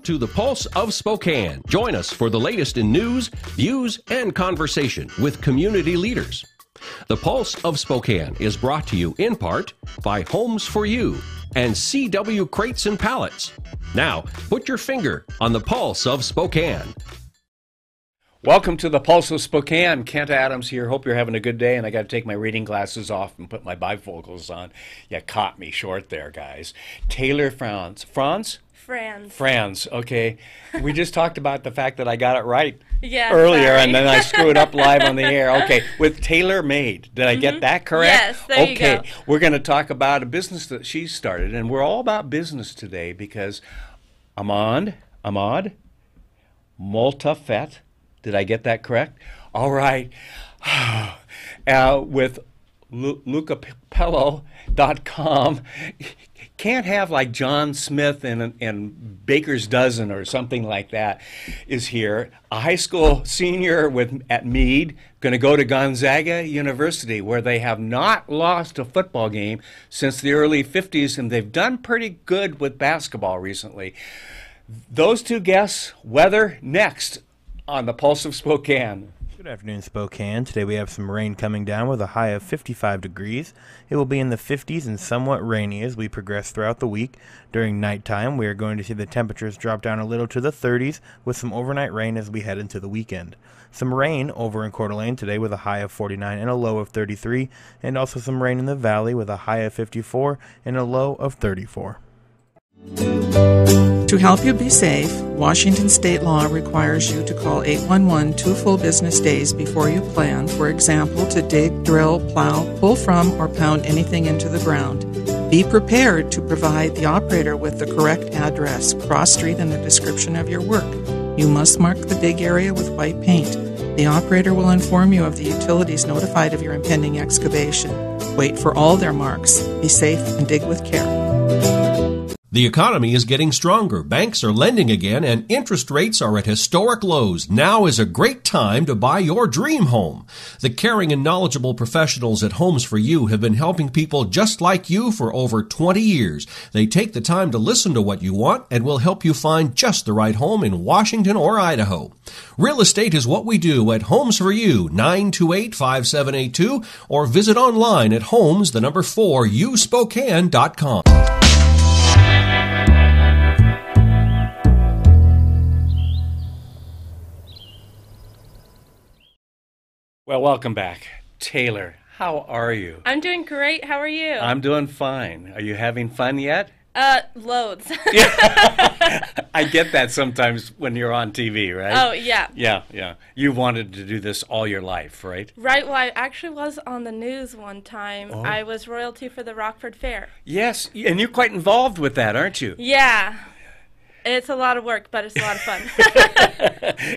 to the Pulse of Spokane. Join us for the latest in news, views, and conversation with community leaders. The Pulse of Spokane is brought to you in part by Homes for You and CW Crates and Pallets. Now, put your finger on the Pulse of Spokane. Welcome to the Pulse of Spokane. Kent Adams here. Hope you're having a good day. And I got to take my reading glasses off and put my bifocals on. You caught me short there, guys. Taylar Franz. Franz. Okay. We just talked about the fact that I got it right earlier, and then I screwed up live on the air. Okay. With TaylarMade. Did I get that correct? Yes, there you go. Okay. We're going to talk about a business that she started, and we're all about business today because Ahmad Motafet. Did I get that correct? All right. With lucapello.com. Can't have like John Smith and Baker's Dozen or something like that is here. A high school senior at Meade, going to go to Gonzaga University, where they have not lost a football game since the early 50s, and they've done pretty good with basketball recently. Those two guests, weather next on the Pulse of Spokane. Good afternoon, Spokane. Today we have some rain coming down with a high of 55 degrees. It will be in the 50s and somewhat rainy as we progress throughout the week. During nighttime, we are going to see the temperatures drop down a little to the 30s with some overnight rain as we head into the weekend. Some rain over in Coeur d'Alene today with a high of 49 and a low of 33, and also some rain in the valley with a high of 54 and a low of 34. To help you be safe, Washington state law requires you to call 811 2 full business days before you plan, for example, to dig, drill, plow, pull from, or pound anything into the ground. Be prepared to provide the operator with the correct address, cross street, and a description of your work. You must mark the dig area with white paint. The operator will inform you of the utilities notified of your impending excavation. Wait for all their marks. Be safe and dig with care. The economy is getting stronger. Banks are lending again, and interest rates are at historic lows. Now is a great time to buy your dream home. The caring and knowledgeable professionals at Homes for You have been helping people just like you for over 20 years. They take the time to listen to what you want and will help you find just the right home in Washington or Idaho. Real estate is what we do at Homes for You, 928-5782, or visit online at homes4uspokane.com. Well, welcome back. Taylar, how are you? I'm doing great. How are you? I'm doing fine. Are you having fun yet? Loads. Yeah. I get that sometimes when you're on TV, right? Oh, yeah. Yeah. You wanted to do this all your life, right? Right. Well, I actually was on the news one time. Oh. I was royalty for the Rockford Fair. Yes, and you're quite involved with that, aren't you? Yeah. It's a lot of work, but it's a lot of fun.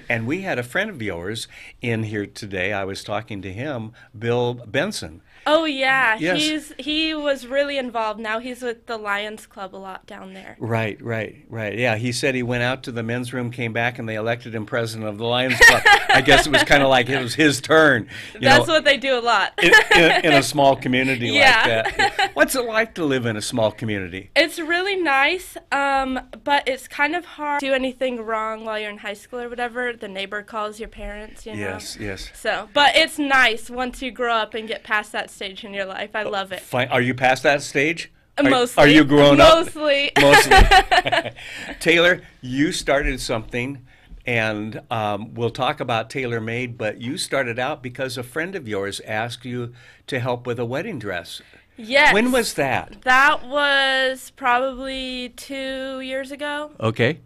And we had a friend of yours in here today. I was talking to him, Bill Benson. Oh, yeah. Yes. He was really involved. Now he's with the Lions Club a lot down there. Right. Yeah, he said he went out to the men's room, came back, and they elected him president of the Lions Club. I guess it was kind of like it was his turn. That's what they do a lot. in a small community like Yeah. that. What's it like to live in a small community? It's really nice, but it's kind of hard to do anything wrong while you're in high school or whatever. The neighbor calls your parents, you know. Yes. So, but it's nice once you grow up and get past that stage in your life. I love it. Fine. Are you past that stage? Mostly. Are you grown up? Mostly. Taylar, you started something, and we'll talk about TaylarMade, but you started out because a friend of yours asked you to help with a wedding dress. Yes. When was that? That was probably 2 years ago. Okay.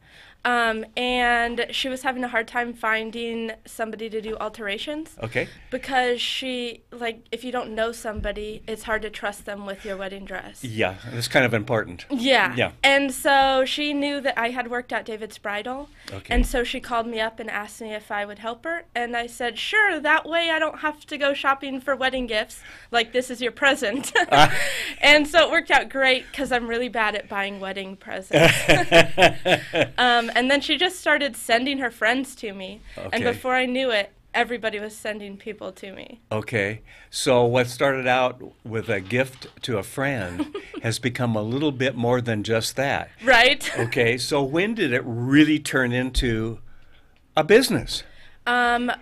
And she was having a hard time finding somebody to do alterations. Okay. Because if you don't know somebody, it's hard to trust them with your wedding dress. Yeah, that's kind of important. Yeah. And so she knew that I had worked at David's Bridal. Okay. And so she called me up and asked me if I would help her. And I said, sure, that way I don't have to go shopping for wedding gifts. Like, this is your present. And so it worked out great because I'm really bad at buying wedding presents. And then she just started sending her friends to me. Okay. And before I knew it, everybody was sending people to me. Okay. So what started out with a gift to a friend has become a little bit more than just that. Right. Okay. So when did it really turn into a business?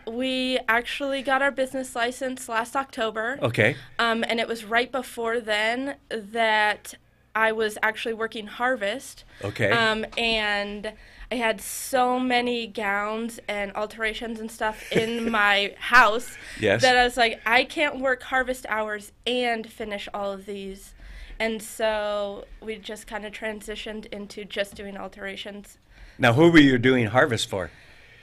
We actually got our business license last October. Okay. And it was right before then that I was actually working harvest. Okay. And I had so many gowns and alterations and stuff in my house Yes. that I was like, I can't work harvest hours and finish all of these. And so we just kind of transitioned into just doing alterations. Now, who were you doing harvest for?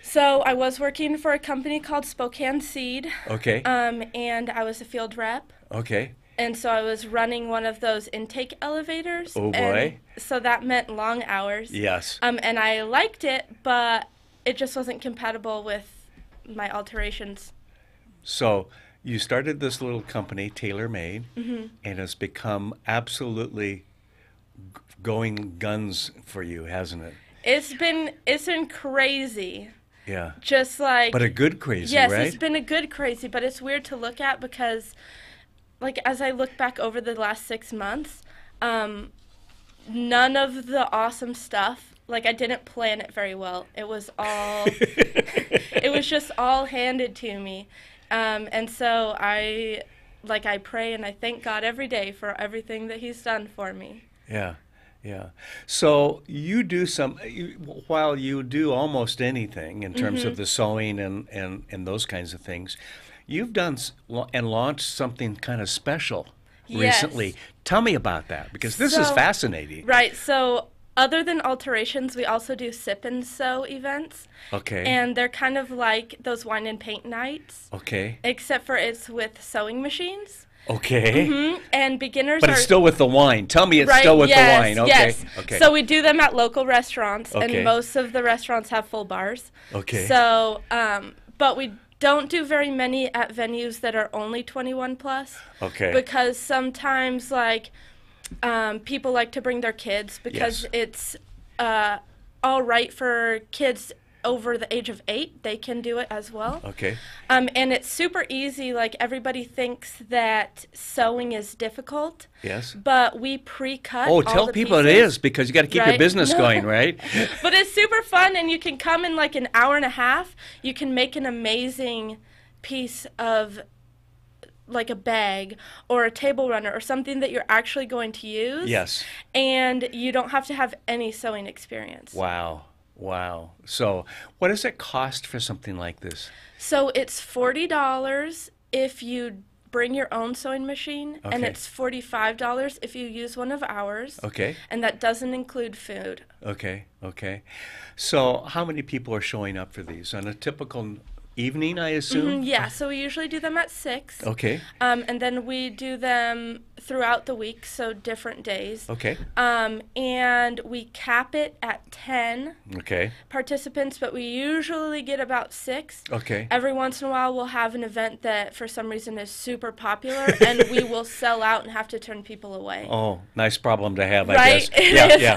So I was working for a company called Spokane Seed. Okay. And I was a field rep. Okay. And so I was running one of those intake elevators. Oh, boy. And so that meant long hours. Yes. And I liked it, but it just wasn't compatible with my alterations. So you started this little company, TaylarMade, and it's become absolutely going guns for you, hasn't it? It's been crazy. Yeah. Just like, But a good crazy, yes, right? it's been a good crazy, but it's weird to look at because, like, as I look back over the last 6 months, none of the awesome stuff, like, I didn't plan it very well. It was all, it was just all handed to me. And so I pray and I thank God every day for everything that he's done for me. Yeah. Yeah. So you do while you do almost anything in terms of the sewing and those kinds of things, you've done and launched something kind of special recently. Yes. Tell me about that, because this is fascinating. Right. So other than alterations, we also do sip and sew events. Okay. And they're kind of like those wine and paint nights. Okay. Except for it's with sewing machines. Okay. And beginners But it's still with the wine. Tell me it's still with the wine. Okay. Yes. Okay. So we do them at local restaurants, Okay. and most of the restaurants have full bars. Okay. So, but we don't do very many at venues that are only 21 plus. Okay. Because sometimes, like, people like to bring their kids because it's all right for kids over the age of 8. They can do it as well. Okay. And it's super easy. Like, everybody thinks that sewing is difficult. Yes. But we pre-cut Oh, all tell the people it pieces. is, because you got to keep your Right? business going, right? But it's super fun, and you can come in like an hour and a half. You can make an amazing piece of, like, a bag or a table runner or something that you're actually going to use. Yes. And you don't have to have any sewing experience. Wow. Wow. So what does it cost for something like this? So it's $40 if you bring your own sewing machine, and Okay. it's $45 if you use one of ours. Okay. And that doesn't include food. Okay. Okay. So how many people are showing up for these on a typical evening, I assume? Yeah, so we usually do them at 6. Okay. And then we do them throughout the week, so different days. Okay. And we cap it at 10 Okay. participants, but we usually get about 6. Okay. Every once in a while, we'll have an event that for some reason is super popular, and we will sell out and have to turn people away. Oh, nice problem to have, I Right? guess. Yeah.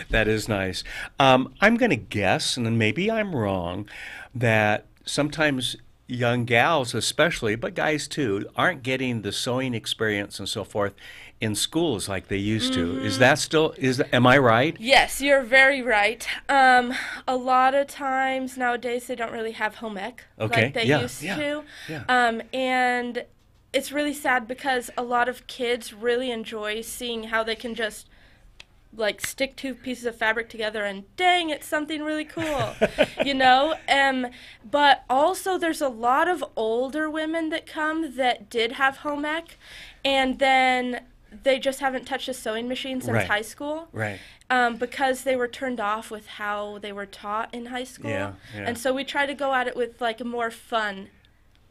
That is nice. I'm going to guess, and maybe I'm wrong, that sometimes young gals especially, but guys too, aren't getting the sewing experience and so forth in schools like they used to. Is that still, am I right? Yes, you're very right. A lot of times nowadays they don't really have home ec like they used to. Yeah. And it's really sad because a lot of kids really enjoy seeing how they can just, like, stick 2 pieces of fabric together and dang, it's something really cool, you know? But also there's a lot of older women that come that did have home ec, and then they just haven't touched a sewing machine since high school. Right. Because they were turned off with how they were taught in high school. Yeah. And so we try to go at it with, like, more fun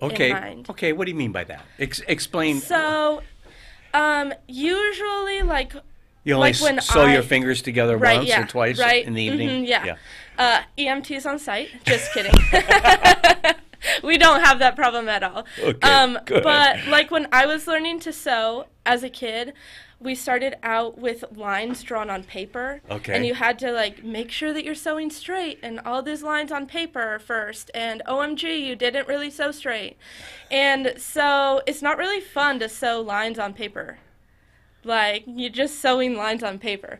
Okay. in mind. Okay. What do you mean by that? Explain. So usually, like, You only like when sew your fingers together Right, once yeah, or twice right, in the evening? yeah. EMTs on site. Just kidding. We don't have that problem at all. Okay, good. But like when I was learning to sew as a kid, we started out with lines drawn on paper. Okay. And you had to like make sure that you're sewing straight and all these lines on paper first. And OMG, you didn't really sew straight. And so it's not really fun to sew lines on paper. Like, you're just sewing lines on paper.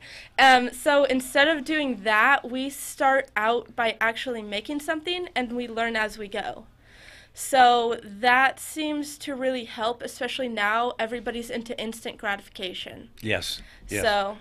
So instead of doing that, we start out by actually making something, and we learn as we go. So that seems to really help, especially now everybody's into instant gratification. Yes. Yes.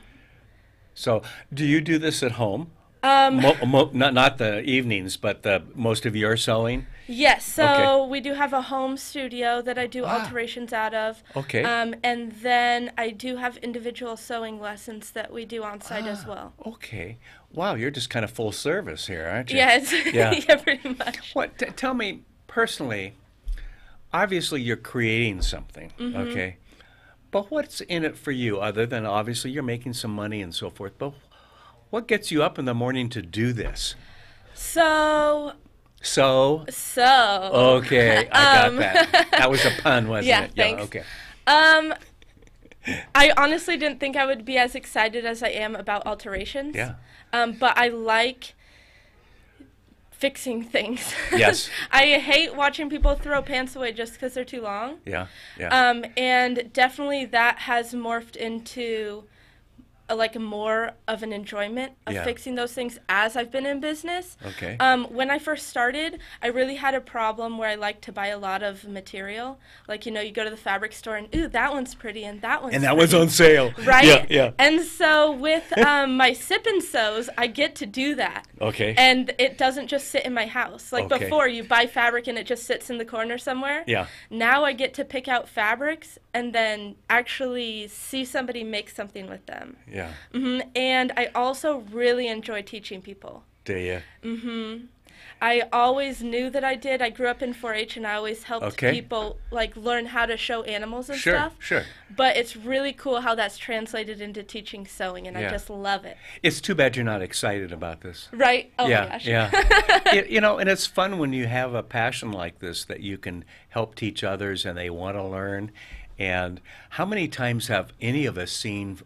So do you do this at home? Not the evenings, but most of your sewing? yes, so Okay. we do have a home studio that I do alterations out of. Okay. And then I do have individual sewing lessons that we do on site as well. Okay. Wow, you're just kind of full service here, aren't you? Yeah, it's, Yeah. yeah, pretty much. What? Tell me personally. Obviously, you're creating something, okay? But what's in it for you, other than obviously you're making some money and so forth? But what gets you up in the morning to do this? So Okay, I got that. That was a pun, wasn't Yeah, it? thanks. Okay. I honestly didn't think I would be as excited as I am about alterations. Yeah. But I like fixing things. Yes. I hate watching people throw pants away just because they're too long. Yeah. Yeah. And definitely that has morphed into more of an enjoyment of Yeah. fixing those things as I've been in business. Okay. When I first started, I really had a problem where I like to buy a lot of material. Like, you go to the fabric store and, ooh, that one's pretty and that one's And that pretty. was on sale. Right? Yeah. Yeah. And so with my sip and sews, I get to do that. Okay. And it doesn't just sit in my house. Like Okay. before, you buy fabric and it just sits in the corner somewhere. Yeah. Now I get to pick out fabrics and then actually see somebody make something with them. Yeah. And I also really enjoy teaching people. Do you? I always knew that I did. I grew up in 4-H and I always helped Okay. people learn how to show animals and Sure. stuff. Sure. But it's really cool how that's translated into teaching sewing, and Yeah. I just love it. It's too bad you're not excited about this. Right? Oh yeah, my gosh. yeah. And it's fun when you have a passion like this that you can help teach others and they want to learn. And how many times have any of us seen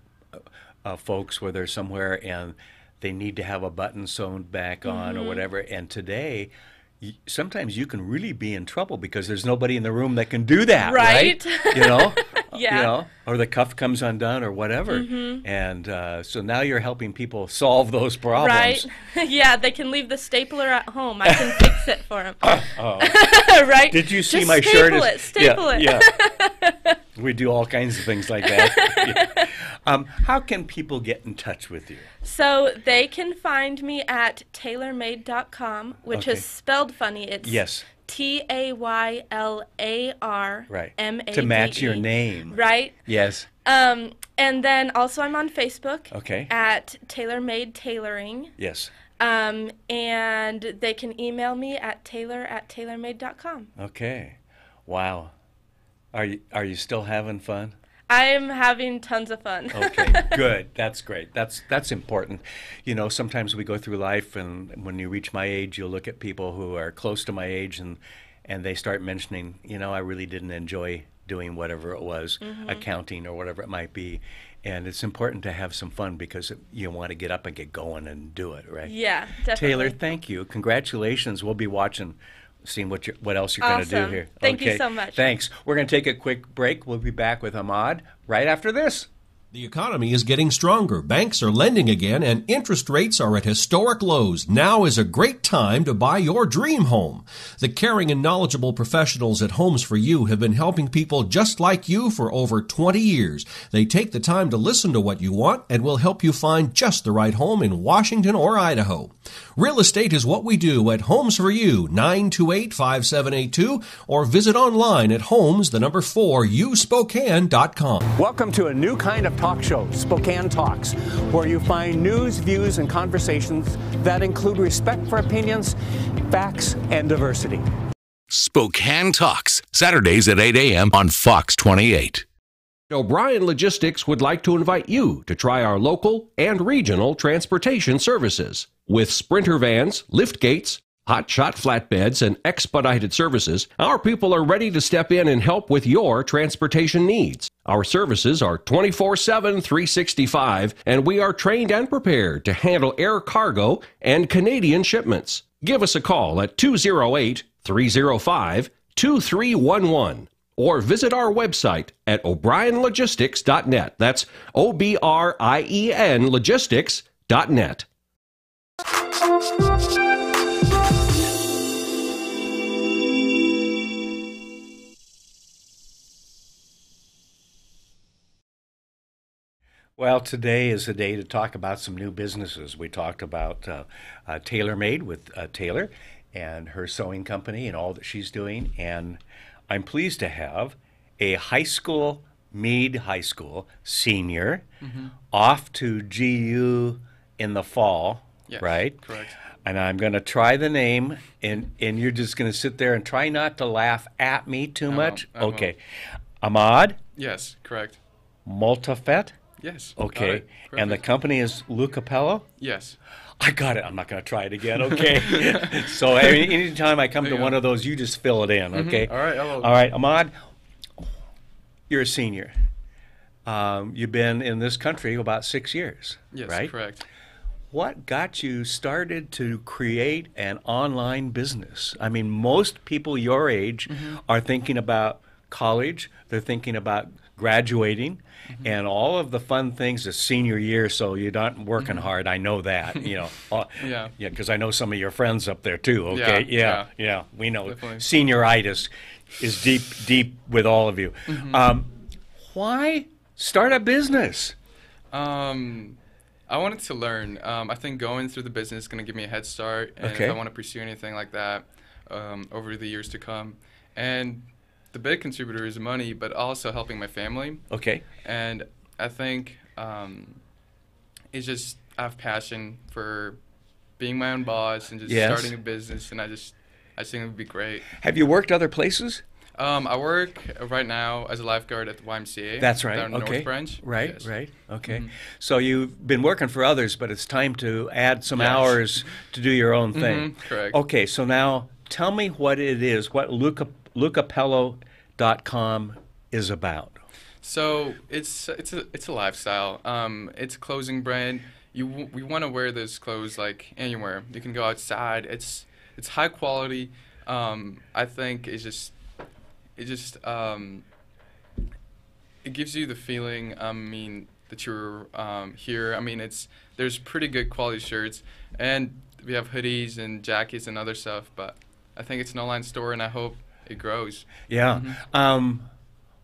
folks where they're somewhere and they need to have a button sewn back on or whatever, and today sometimes you can really be in trouble because there's nobody in the room that can do that, right? Yeah. Or the cuff comes undone or whatever. And so now you're helping people solve those problems. Right? Yeah, they can leave the stapler at home. I can fix it for them. Right? Did you see Just my shirt? Staple it. Yeah. We do all kinds of things like that. Yeah. How can people get in touch with you? So they can find me at TaylarMade.com, which Okay. is spelled funny. It's Yes. TaylarMade. Right. To match your name. Right? Yes. And then also I'm on Facebook Okay. at TaylarMade Tailoring. Yes. And they can email me at taylor@taylormade.com. Okay. Wow. Are you still having fun? I'm having tons of fun. Okay, good. That's great. That's important. Sometimes we go through life, and when you reach my age, you'll look at people who are close to my age, and they start mentioning, I really didn't enjoy doing whatever it was, accounting or whatever it might be. And it's important to have some fun because you want to get up and get going and do it, right? Yeah, definitely. Taylor, thank you. Congratulations. We'll be watching, seeing what else you're going to do Awesome. here. Thank you so much. Thanks. We're going to take a quick break. We'll be back with Ahmad right after this. The economy is getting stronger. Banks are lending again, and interest rates are at historic lows. Now is a great time to buy your dream home. The caring and knowledgeable professionals at Homes for You have been helping people just like you for over 20 years. They take the time to listen to what you want and will help you find just the right home in Washington or Idaho. Real estate is what we do at Homes for You, 928-5782, or visit online at homes4uspokane.com. Welcome to a new kind of talk show, Spokane Talks, where you find news, views, and conversations that include respect for opinions, facts, and diversity. Spokane Talks, Saturdays at 8 a.m. on Fox 28. O'Brien Logistics would like to invite you to try our local and regional transportation services. With Sprinter vans, lift gates, Hot shot flatbeds and expedited services, our people are ready to step in and help with your transportation needs. Our services are 24/7, 365, and we are trained and prepared to handle air cargo and Canadian shipments. Give us a call at 208-305-2311 or visit our website at o'brienlogistics.net. That's OBRIEN logistics.net. Well, today is the day to talk about some new businesses. We talked about TaylarMade with Taylar and her sewing company and all that she's doing. And I'm pleased to have a Meade High School senior off to GU in the fall, Yes, right? correct. And I'm going to try the name, and you're just going to sit there and try not to laugh at me too much. I won't. Okay. Ahmad Yes, correct. Motafet. Yes. Okay. got it. And the Perfect. company is Lucapello? Yes. I got it. I'm not going to try it again. Okay. So anytime I come to There you one go. of those, you just fill it in. Okay. All right. Hello. All right, Ahmad, you're a senior. You've been in this country about 6 years, Yes, right? correct. What got you started to create an online business? I mean, most people your age are thinking about college. They're thinking about graduating and all of the fun things the senior year, so you're not working hard. I know that, you know. Yeah. Yeah, because I know some of your friends up there too, okay? Yeah. We know. Definitely. Senioritis is deep with all of you. Why start a business? I wanted to learn. I think going through the business is going to give me a head start, and Okay. if I want to pursue anything like that over the years to come. And the big contributor is money, but also helping my family. Okay. And I think it's just I have passion for being my own boss and just Yes. starting a business, and I think it would be great. Have you worked other places? I work right now as a lifeguard at the YMCA. That's right. Down in Okay. North Branch. Right. Yes. Right. Okay. So you've been working for others, but it's time to add some Yes. hours to do your own thing. Correct. Okay. So now tell me what it is. What Lucapello.com is about. So it's a lifestyle. It's a clothing brand. We want to wear those clothes like anywhere. You can go outside. It's high quality. I think it gives you the feeling. I mean that you're here. I mean there's pretty good quality shirts, and we have hoodies and jackets and other stuff. But I think it's an online store, and I hope it grows. Yeah.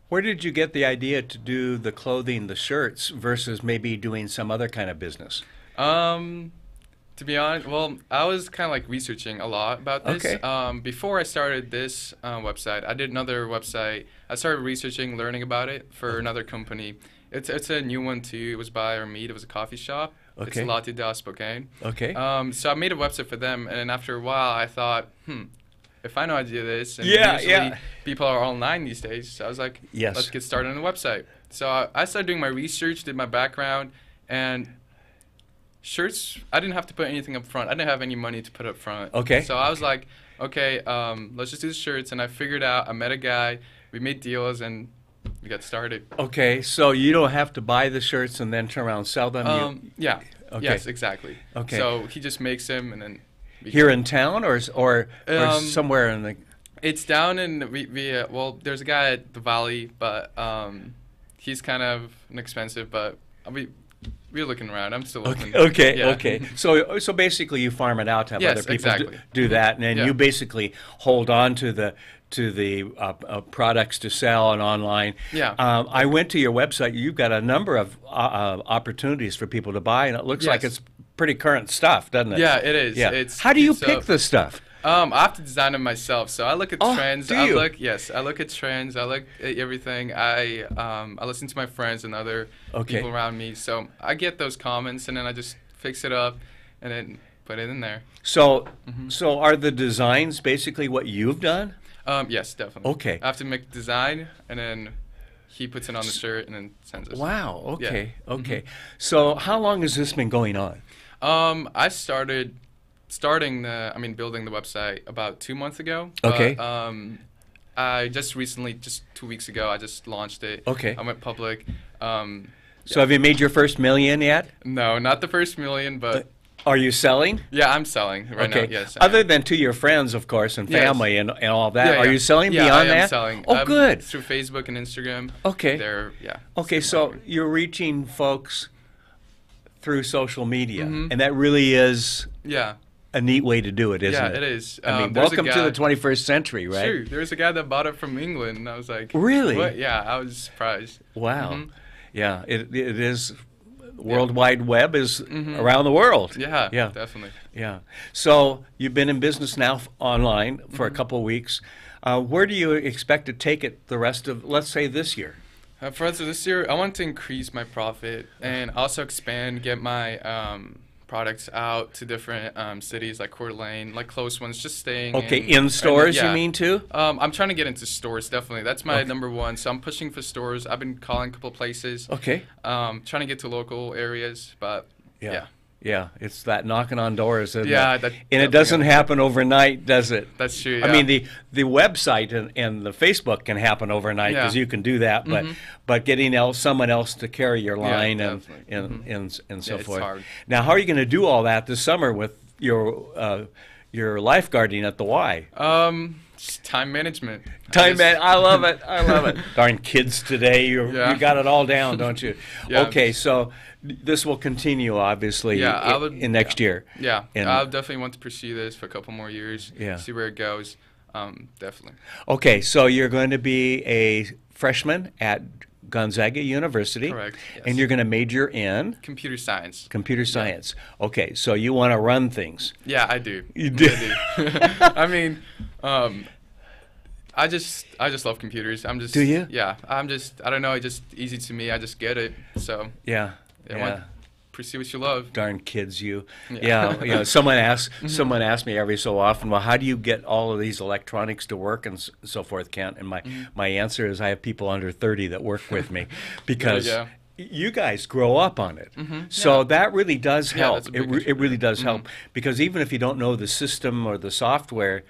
Where did you get the idea to do the clothing, the shirts, versus maybe doing some other kind of business? To be honest, well, I was kind of like researching a lot about this. Okay. Before I started this website, I did another website. I started researching, learning about it for another company. It's a new one too. It was by Meade. It was a coffee shop. Okay. It's Latte da Spokane. Okay. So I made a website for them, and then after a while, I thought, if I know how to do this, and Yeah, usually yeah. people are online these days, so I was like, Yes. let's get started on the website. So I started doing my research, did my background, and shirts, I didn't have to put anything up front. I didn't have any money to put up front. Okay. So I was like, okay, let's just do the shirts, and I figured out, I met a guy, we made deals, and we got started. Okay. So you don't have to buy the shirts and then turn around and sell them. Yeah. Okay. Yes, exactly. Okay. So he just makes them, and then Here in town or somewhere in the. it's down in well, there's a guy at the Valley, but he's kind of inexpensive, but we're looking around. I'm still looking. Okay. Yeah. Okay. So basically, you farm it out to have Yes, other people exactly. do that, and then Yeah. you basically hold on to the products to sell and online. Yeah. I went to your website. You've got a number of opportunities for people to buy, and it looks like Yes. it's pretty current stuff, doesn't it? Yeah, it is. Yeah. How do you it's, pick the stuff? I have to design them myself, so I look at trends. do you? I look at trends. I look at everything. I listen to my friends and other Okay. people around me. So I get those comments, and then I just fix it up, and then put it in there. So are the designs basically what you've done? Yes, definitely. Okay. I have to make design, and then he puts it on the shirt, and then sends us. Wow. Okay. Yeah. Okay. So how long has this been going on? I started starting building the website about 2 months ago. Okay. But, I just recently, just 2 weeks ago, I just launched it. Okay. I went public. So have you made your first million yet? No, not the first million, but Are you selling? yeah, I'm selling right now. Yes. I Other am. than to your friends, of course, and Yes. family and all that, Yeah, are yeah. you selling Yeah, beyond I am that? selling. Oh, good. Through Facebook and Instagram. Okay. Okay, so you're reaching folks through social media, and that really is Yeah. a neat way to do it, isn't it? Yeah, it is. I mean, There's a welcome to guy- the 21st century, right? Sure. There was a guy that bought it from England, and I was like, Really? What? Yeah, I was surprised. Wow. Mhm. Yeah, it is. World Wide Web is around the world. Yeah, Yeah. definitely. Yeah. So you've been in business now online for a couple of weeks. Where do you expect to take it the rest of, let's say, this year? For the rest of this year, I want to increase my profit and also expand, get my products out to different cities like Coeur d'Alene, like close ones, just staying In stores, yeah. you mean, too? I'm trying to get into stores, definitely. That's my number one. So I'm pushing for stores. I've been calling a couple places. Okay. Trying to get to local areas, but yeah. Yeah, it's that knocking on doors, isn't Yeah, it? that And it doesn't happen overnight, does it? That's true. I yeah. mean, the website and the Facebook can happen overnight because Yeah. you can do that, but getting someone else to carry your line and definitely. and so Yeah, it's forth. hard. Now, how are you going to do all that this summer with your lifeguarding at the Y? Just time management. I love it. I love it. Darn kids today, you got it all down, don't you? Yeah. Okay, so this will continue, obviously, Yeah, in next year. Yeah, And- I definitely want to pursue this for a couple more years. Yeah. See where it goes. Definitely. Okay, so you're going to be a freshman at Gonzaga University. Correct, yes. And you're going to major in Computer science. computer science. Okay, so you want to run things. Yeah, I do. You do? I do. I mean, I just love computers. I'm just. Do you? Yeah, I don't know. It's just easy to me. I just get it. So Yeah. why not pursue what you love. Darn kids, you. Yeah. Yeah. Someone asks me every so often, well, how do you get all of these electronics to work and so forth, Kent? And my answer is I have people under 30 that work with me because go. you guys grow up on it. So that really does Yeah, help. that's a big It really does help because even if you don't know the system or the software,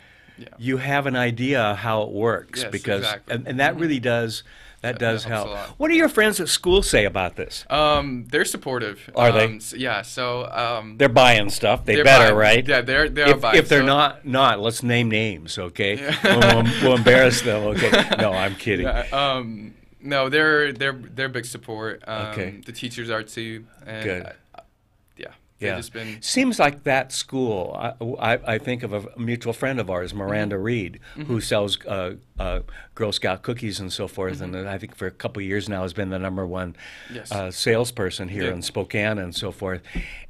you have an idea how it works. Yes, because exactly. and that really does. That does helps help. a lot. What do your friends at school say about this? They're supportive. Are they? Yeah. So. They're buying stuff. They they're better, buying. right? Yeah, they're buying. If they're so, not, let's name names, okay? We'll embarrass them, okay? No, I'm kidding. Yeah, no, they're big support. Okay. The teachers are too. And Good. They've just been. Seems like that school. I think of a mutual friend of ours, Miranda Reed, who sells Girl Scout cookies and so forth, and I think for a couple of years now has been the number one Yes. salesperson here Yeah. in Spokane and so forth.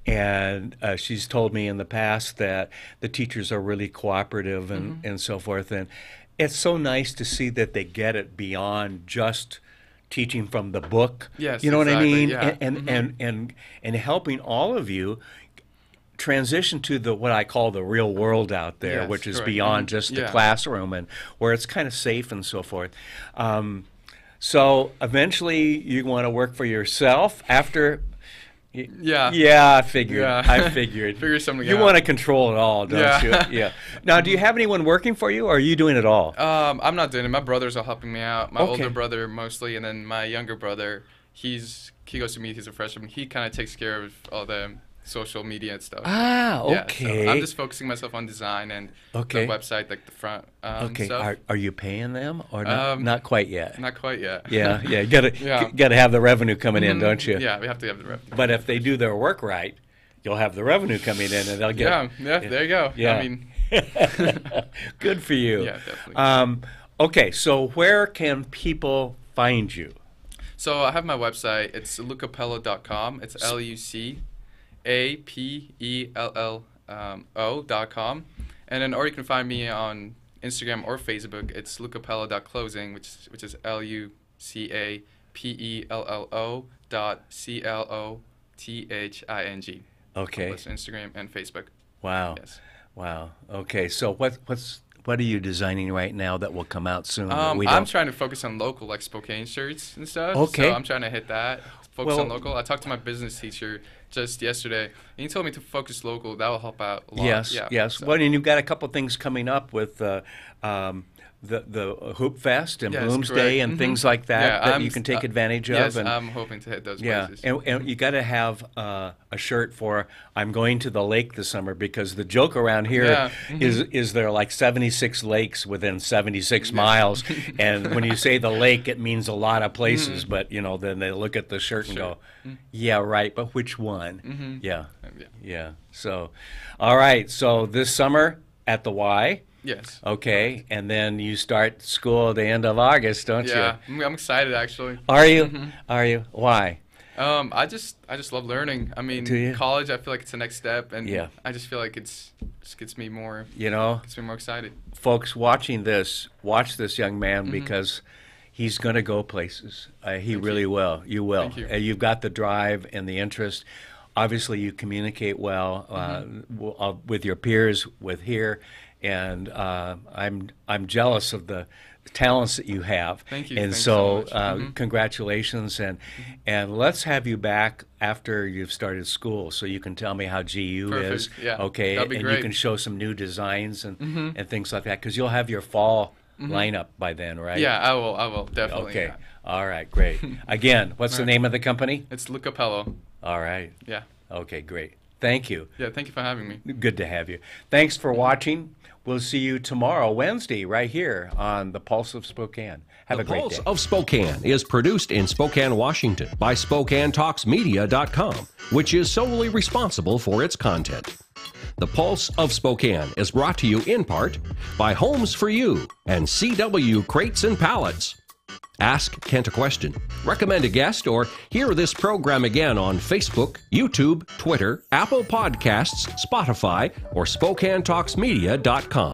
And she's told me in the past that the teachers are really cooperative and so forth. And it's so nice to see that they get it beyond just teaching from the book. Yes, you know what I exactly, mean? yeah. And helping all of you transition to the what I call the real world out there, Yes, which is correct. beyond just the Yeah. classroom and where it's kind of safe and so forth. So eventually you want to work for yourself after. Yeah. Yeah, I figured. Yeah. I figured. Figure something You out. want to control it all, don't Yeah. you? Yeah. Now, do you have anyone working for you, or are you doing it all? I'm not doing it. My brothers are helping me out. My Okay. older brother mostly, and then my younger brother. He goes to me. He's a freshman. He kind of takes care of all the social media and stuff. Ah, Yeah, okay. so I'm just focusing myself on design and Okay. the website, like the front. Okay. Stuff. Are you paying them, or not? Not quite yet. Not quite yet. Yeah. You Yeah. gotta have the revenue coming in, don't you? Yeah, we have to have the revenue. But if they do their work right, you'll have the revenue coming in, and they'll get. Yeah, there you go. Yeah. I mean, Good for you. Yeah, definitely. Okay, so where can people find you? so I have my website. It's lucapello.com. It's LucaPellO.com. And then, or you can find me on Instagram or Facebook. It's lucapello.closing, which is LucaPellO.CLOTHING. Okay. That's Instagram and Facebook. Wow. Yes. Wow. Okay. So what's What are you designing right now that will come out soon? that we I'm don't- trying to focus on local, like Spokane shirts and stuff. Okay. So I'm trying to hit that. Focus Well- on local. I talked to my business teacher just yesterday, and he told me to focus local. That will help out a lot. Yes, Yeah, yes. so- Well, and you've got a couple things coming up with the Hoop Fest and Yes, Bloomsday correct. and Mhm. things like that Yeah, that I'm you can s- take advantage of. Yes, and, I'm hoping to hit those yeah, places. and you got to have a shirt for "I'm going to the lake this summer," because the joke around here Yeah, is there are like 76 lakes within 76 miles, and when you say the lake, it means a lot of places. But then they look at the shirt and go, "Yeah, right, but which one?" Yeah, yeah. So, all right. So this summer at the Y. Yes. Okay, and then you start school at the end of August, don't Yeah, you? I'm excited actually. Are you? Are you? Why? I just love learning. I mean, Do you? college. I feel like it's the next step, and Yeah. I just feel like just gets me more excited. Folks watching this, watch this young man because he's going to go places. He really will. You will. Thank you. You've got the drive and the interest. Obviously, you communicate well with your peers, with here, and I'm jealous of the talents that you have. Thank you. And Thanks so, so much. congratulations, and let's have you back after you've started school, so you can tell me how GU is. Perfect. Yeah. Okay, That'd be and you great. can show some new designs and things like that, because you'll have your fall lineup by then, right? Yeah, I will definitely. Okay. Yeah. All right, great. Again, what's the name of the company? It's Lucapello. All right. Yeah. Okay, great. Thank you. Yeah. Thank you for having me. Good to have you. Thanks for watching. We'll see you tomorrow, Wednesday, right here on The Pulse of Spokane. Have a great Pulse day. of Spokane is produced in Spokane, Washington by SpokaneTalksMedia.com, which is solely responsible for its content. The Pulse of Spokane is brought to you in part by Homes for You and CW Crates and Pallets. Ask Kent a question, recommend a guest, or hear this program again on Facebook, YouTube, Twitter, Apple Podcasts, Spotify, or SpokaneTalksMedia.com.